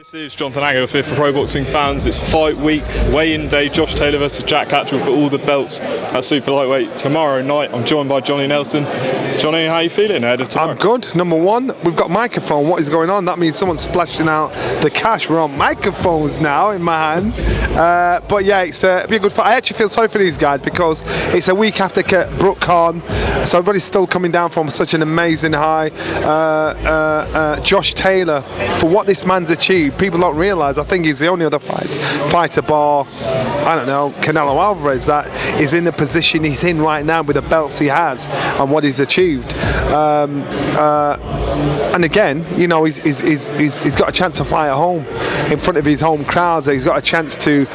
This is Jonathan Agger for Pro Boxing Fans. It's fight week, weigh-in day. Josh Taylor versus Jack Catterall for all the belts at super lightweight tomorrow night. I'm joined by Johnny Nelson. Johnny, how are you feeling ahead of tomorrow? I'm good. Number one, we've got microphone. What is going on? That means someone's splashing out the cash. We're on microphones now in my hand. But yeah, it'll be a good fight. I actually feel sorry for these guys because it's a week after Kell Brook, so everybody's still coming down from such an amazing high. Josh Taylor, for what this man's achieved, people don't realise. I think he's the only other fighter bar, I don't know, Canelo Alvarez, that is in the position he's in right now with the belts he has and what he's achieved. And again, you know, he's got a chance to fight at home in front of his home crowds. He's got a chance to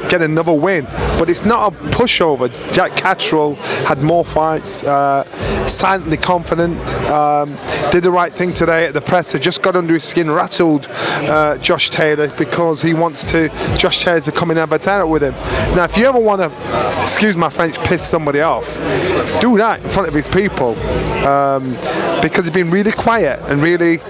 get another win. But it's not a pushover. Jack Catterall had more fights, silently confident, did the right thing today at the presser, just got under his skin, rattled Josh Taylor because he wants Josh Taylor to come in and have a title with him. Now, if you ever want to, excuse my French, piss somebody off, do that in front of his people, because he's been really quiet and really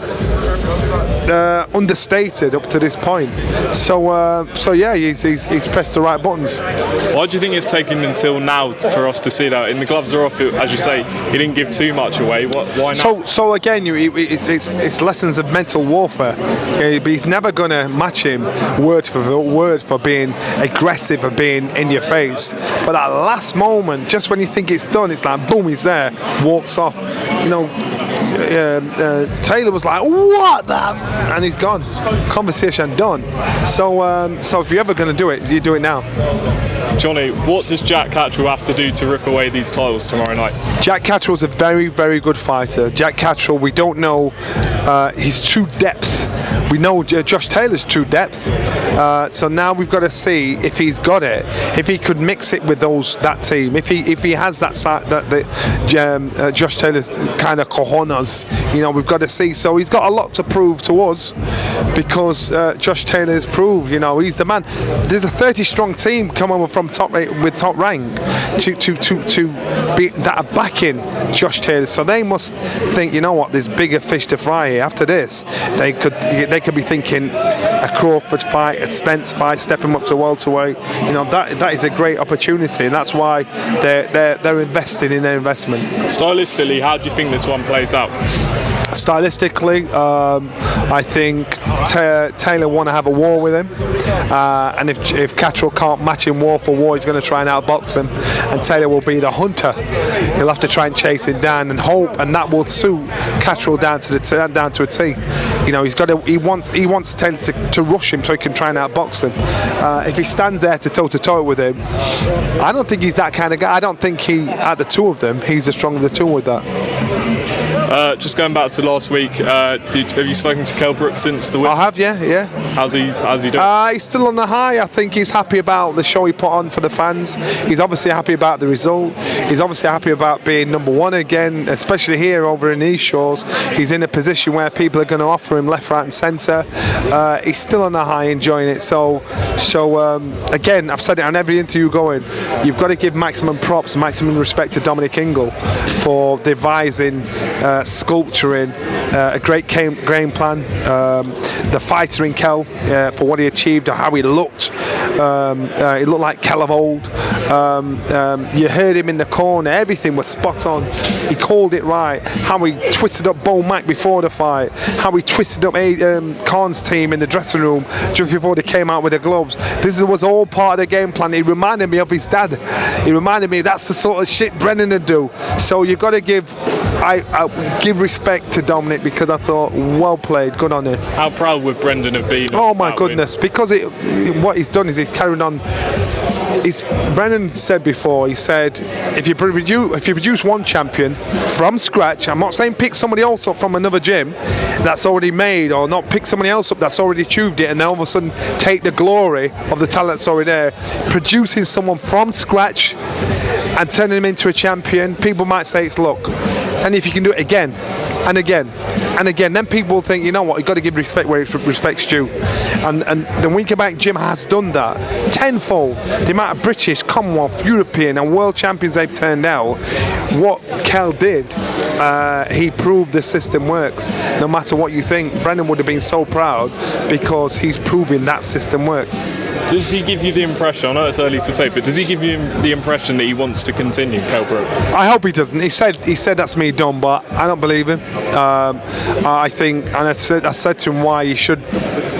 understated up to this point. So yeah, he's pressed the right buttons. Why do you think it's taken until now for us to see that? And the gloves are off, as you say, he didn't give too much away. Why not? So again, it's lessons of mental warfare. But he's never going to match him word for word for being aggressive and being in your face. But that last moment, just when you think it's done, it's like boom, he's there, walks off. You know. Taylor was like, what that? And he's gone. Conversation done. So if you're ever going to do it, you do it now. Johnny, what does Jack Catterall have to do to rip away these titles tomorrow night? Jack Catterall's a very, very good fighter. Jack Catterall, we don't know his true depth. We know Josh Taylor's true depth. So now we've got to see if he's got it, if he could mix it with that team, if he has that Josh Taylor's kind of cojones. You know, we've got to see. So he's got a lot to prove to us because Josh Taylor has proved, you know, he's the man. There's a 30-strong team coming from top rank to be that are backing Josh Taylor. So they must think, you know what, there's bigger fish to fry here. After this, they could be thinking a Crawford fight, a Spence fight, stepping up to welterweight. You know, that is a great opportunity, and that's why they're investing in their investment. Stylistically, how do you think this one plays out? Stylistically, I think Taylor want to have a war with him, and if Catterall can't match him war for war, he's going to try and outbox him, and Taylor will be the hunter. He'll have to try and chase him down and hope, and that will suit Catterall down to a T. You know, he wants Taylor to rush him so he can try and outbox him. If he stands there to toe-to-toe with him, I don't think he's that kind of guy. I don't think out the two of them, he's the stronger of the two with that. Just going back to last week, have you spoken to Kell Brook since the win? I have, yeah. How's he doing? He's still on the high. I think he's happy about the show he put on for the fans. He's obviously happy about the result. He's obviously happy about being number one again, especially here over in these shores. He's in a position where people are going to offer him left, right and centre. He's still on the high, enjoying it. So again, I've said it on every interview going, you've got to give maximum props, maximum respect to Dominic Ingle for devising, sculpturing a great game plan. The fighter in Kell, for what he achieved, how he looked. He looked like Kell of old. You heard him in the corner, everything was spot on. He called it right. How he twisted up Bo Mack before the fight, how he twisted up Khan's team in the dressing room just before they came out with the gloves. This was all part of the game plan. He reminded me of his dad. He reminded me that's the sort of shit Brendan would do. So you've got to give respect to Dominic, because I thought, well played, good on it. How proud would Brendan have been? Oh my goodness, because what he's done is he's carried on. Brendan said before, he said, if you produce one champion from scratch, I'm not saying pick somebody else up from another gym that's already made, or not pick somebody else up that's already achieved it and then all of a sudden take the glory of the talent that's already there, producing someone from scratch and turning him into a champion, people might say it's luck. And if you can do it again and again and again, then people will think, you know what, you've got to give respect where respect's due. And the Winkerbank gym has done that tenfold. The amount of British, Commonwealth, European and world champions they've turned out what Kell did, he proved the system works. No matter what you think, Brendan would have been so proud because he's proving that system works. Does he give you the impression, I know it's early to say, but does he give you the impression that he wants to continue, Kell Brook? I hope he doesn't. He said that's me done, but I don't believe him. I think, and I said to him why he should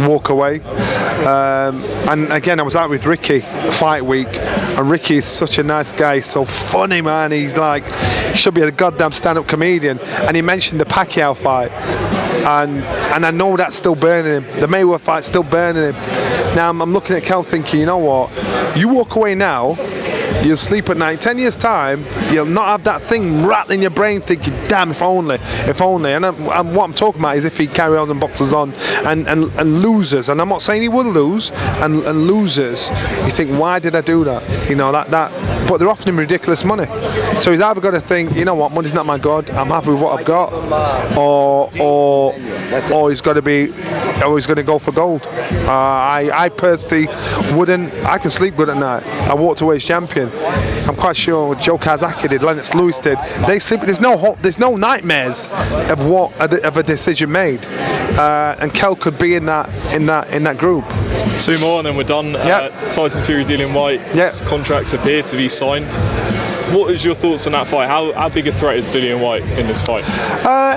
walk away. And again, I was out with Ricky fight week, and Ricky is such a nice guy. He's so funny, man. He's like, he should be a goddamn stand-up comedian. And he mentioned the Pacquiao fight, and I know that's still burning him. The Mayweather fight's still burning him. Now I'm looking at Kell thinking, you know what? You walk away now, you'll sleep at night. 10 years time, you'll not have that thing rattling your brain thinking, damn, if only. And what I'm talking about is if he carry on and boxes on and loses, and I'm not saying he will lose, and loses, you think, why did I do that? You know, that but they're offering him ridiculous money. So he's either got to think, you know what, money's not my god, I'm happy with what I've got, or he's got to be, or he's going to go for gold. I personally wouldn't. I can sleep good at night. I walked away as champion. I'm quite sure Joe Kazaki did, Lennox Lewis did. They sleep. There's no nightmares of a decision made, and Kell could be in that group. Two more and then we're done. Tyson Fury, Dillian Whyte. Contracts appear to be signed. What is your thoughts on that fight? How big a threat is Dillian Whyte in this fight?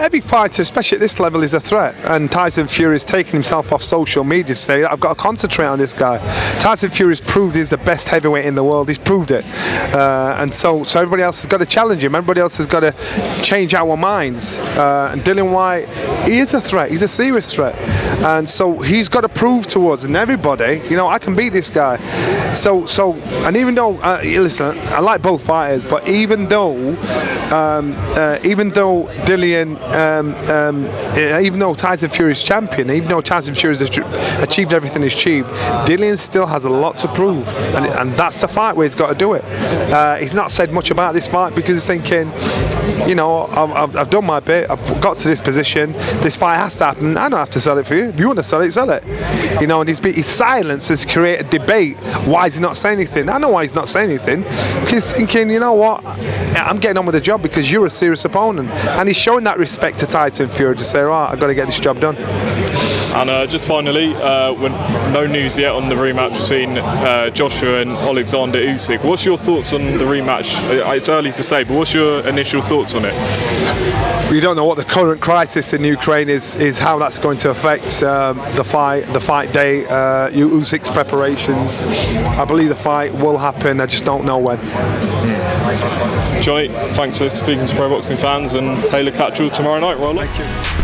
Every fighter, especially at this level, is a threat. And Tyson Fury has taken himself off social media to say, I've got to concentrate on this guy. Tyson Fury has proved he's the best heavyweight in the world. He's proved it. And so everybody else has got to challenge him. Everybody else has got to change our minds. And Dillian Whyte, he is a threat. He's a serious threat. And so he's got to prove to us and everybody, you know, I can beat this guy. So and even though, listen, I like both fighters, but even though Dillian, even though Tyson Fury is champion, even though Tyson Fury has achieved everything he's achieved, Dillian still has a lot to prove, and that's the fight where he's got to do it. He's not said much about this fight because he's thinking, you know, I've done my bit, I've got to this position, this fight has to happen, I don't have to sell it for you. If you want to sell it, sell it. You know, and his silence has created debate. Why is he not saying anything? I know why he's not saying anything. Because he's thinking, you know what, I'm getting on with the job because you're a serious opponent. And he's showing that respect to Tyson Fury to say, right, I've got to get this job done. And just finally, no news yet on the rematch between Joshua and Alexander Usyk. What's your thoughts on the rematch? It's early to say, but what's your initial thoughts on it? We don't know what the current crisis in Ukraine is how that's going to affect the fight day, Usyk's preparations. I believe the fight will happen, I just don't know when. Johnny, thanks for speaking to Pro Boxing Fans, and Taylor-Catterall tomorrow night, Roller. Thank you.